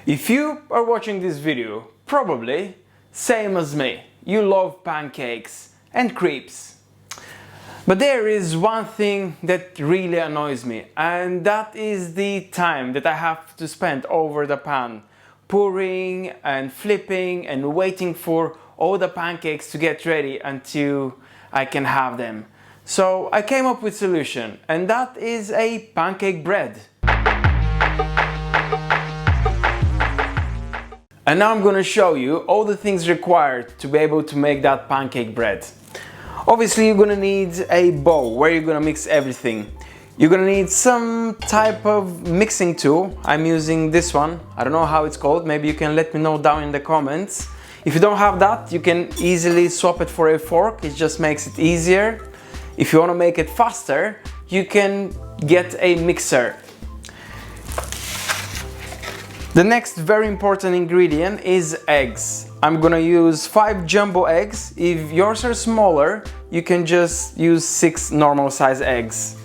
If you are watching this video, probably, same as me, you love pancakes and crepes. But there is one thing that really annoys me, and that is the time that I have to spend over the pan, pouring and flipping and waiting for all the pancakes to get ready until I can have them. So I came up with a solution, and that is a pancake bread. And now I'm gonna show you all the things required to be able to make that pancake bread. Obviously you're gonna need a bowl where you're gonna mix everything. You're gonna need some type of mixing tool. I'm using this one. I don't know how it's called. Maybe you can let me know down in the comments. If you don't have that, you can easily swap it for a fork. It just makes it easier. If you wanna make it faster, you can get a mixer. The next very important ingredient is eggs. I'm gonna use 5 jumbo eggs. If yours are smaller, you can just use 6 normal size eggs.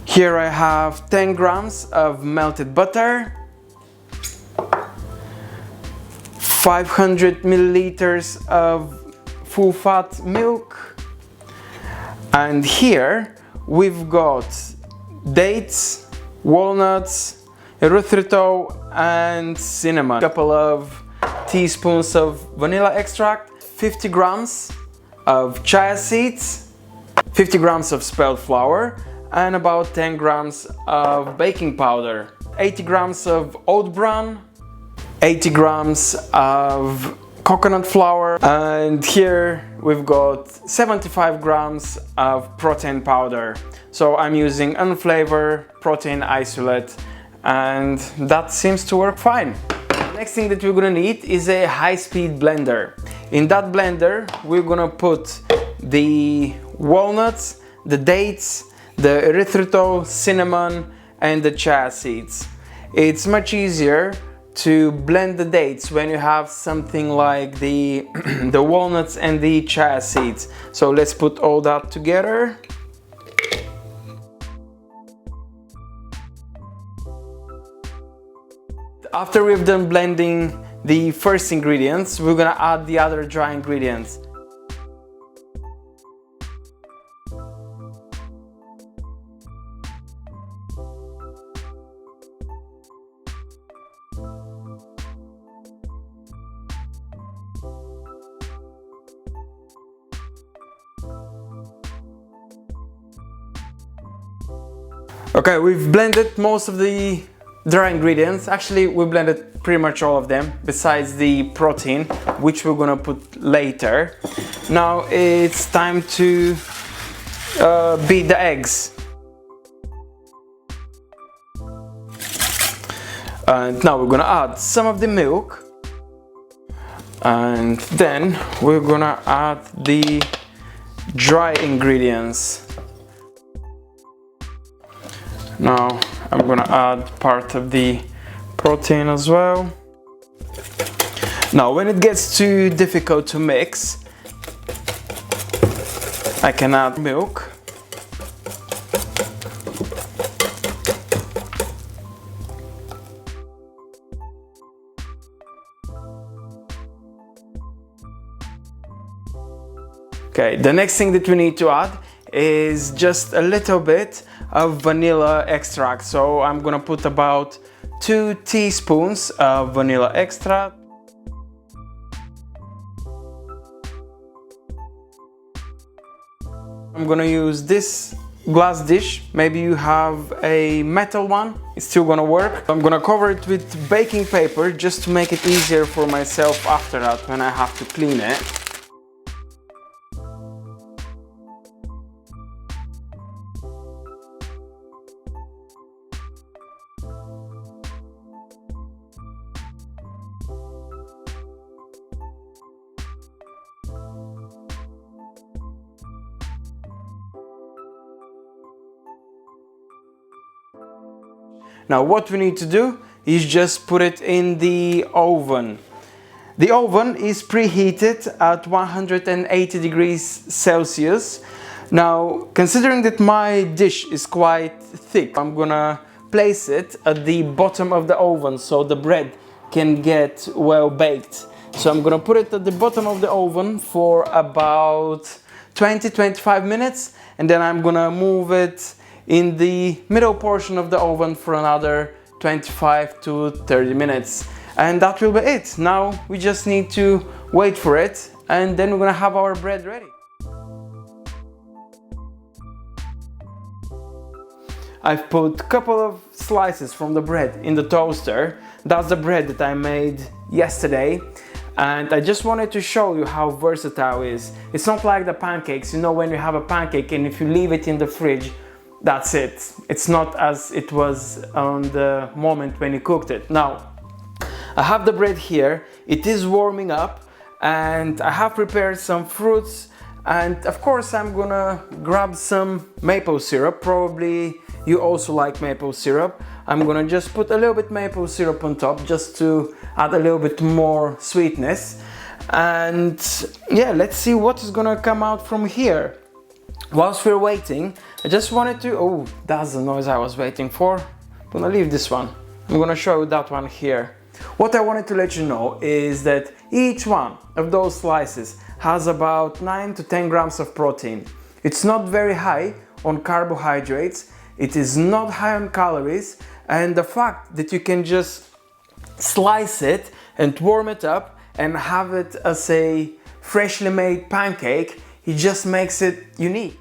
Here I have 10 grams of melted butter, 500 milliliters of full fat milk, and here we've got dates, walnuts, erythritol and cinnamon, a couple of teaspoons of vanilla extract, 50 grams of chia seeds, 50 grams of spelt flour, and about 10 grams of baking powder, 80 grams of oat bran, 80 grams of coconut flour, and here we've got 75 grams of protein powder. So I'm using unflavored protein isolate, and that seems to work fine. The next thing that we're gonna need is a high-speed blender. In that blender, we're gonna put the walnuts, the dates, the erythritol, cinnamon, and the chia seeds. It's much easier to blend the dates when you have something like the walnuts and the chia seeds. So let's put all that together. After we've done blending the first ingredients, we're gonna add the other dry ingredients. Okay, we've blended most of the dry ingredients. Actually, we blended pretty much all of them besides the protein, which we're gonna put later. Now it's time to beat the eggs. And now we're gonna add some of the milk, and then we're gonna add the dry ingredients. Now I'm gonna add part of the protein as well. Now when it gets too difficult to mix, I can add milk. Okay, the next thing that we need to add is just a little bit of vanilla extract. So I'm gonna put about 2 teaspoons of vanilla extract. I'm gonna use this glass dish. Maybe you have a metal one, it's still gonna work. I'm gonna cover it with baking paper just to make it easier for myself after that when I have to clean it. Now what we need to do is just put it in the oven. The oven is preheated at 180 degrees Celsius. Now, considering that my dish is quite thick, I'm gonna place it at the bottom of the oven so the bread can get well baked. So I'm gonna put it at the bottom of the oven for about 20-25 minutes, and then I'm gonna move it in the middle portion of the oven for another 25 to 30 minutes. And that will be it. Now we just need to wait for it, and then we're gonna have our bread ready. I've put a couple of slices from the bread in the toaster. That's the bread that I made yesterday. And I just wanted to show you how versatile it is. It's not like the pancakes, you know, when you have a pancake and if you leave it in the fridge, that's it. It's not as it was on the moment when you cooked it. Now, I have the bread here. It is warming up and I have prepared some fruits, and of course I'm gonna grab some maple syrup. Probably you also like maple syrup. I'm gonna just put a little bit maple syrup on top just to add a little bit more sweetness. And yeah, let's see what is gonna come out from here. Whilst we're waiting, I just wanted to, oh, that's the noise I was waiting for. I'm gonna leave this one. I'm gonna show you that one here. What I wanted to let you know is that each one of those slices has about 9 to 10 grams of protein. It's not very high on carbohydrates, it is not high on calories, and the fact that you can just slice it and warm it up and have it as a freshly made pancake, it just makes it unique.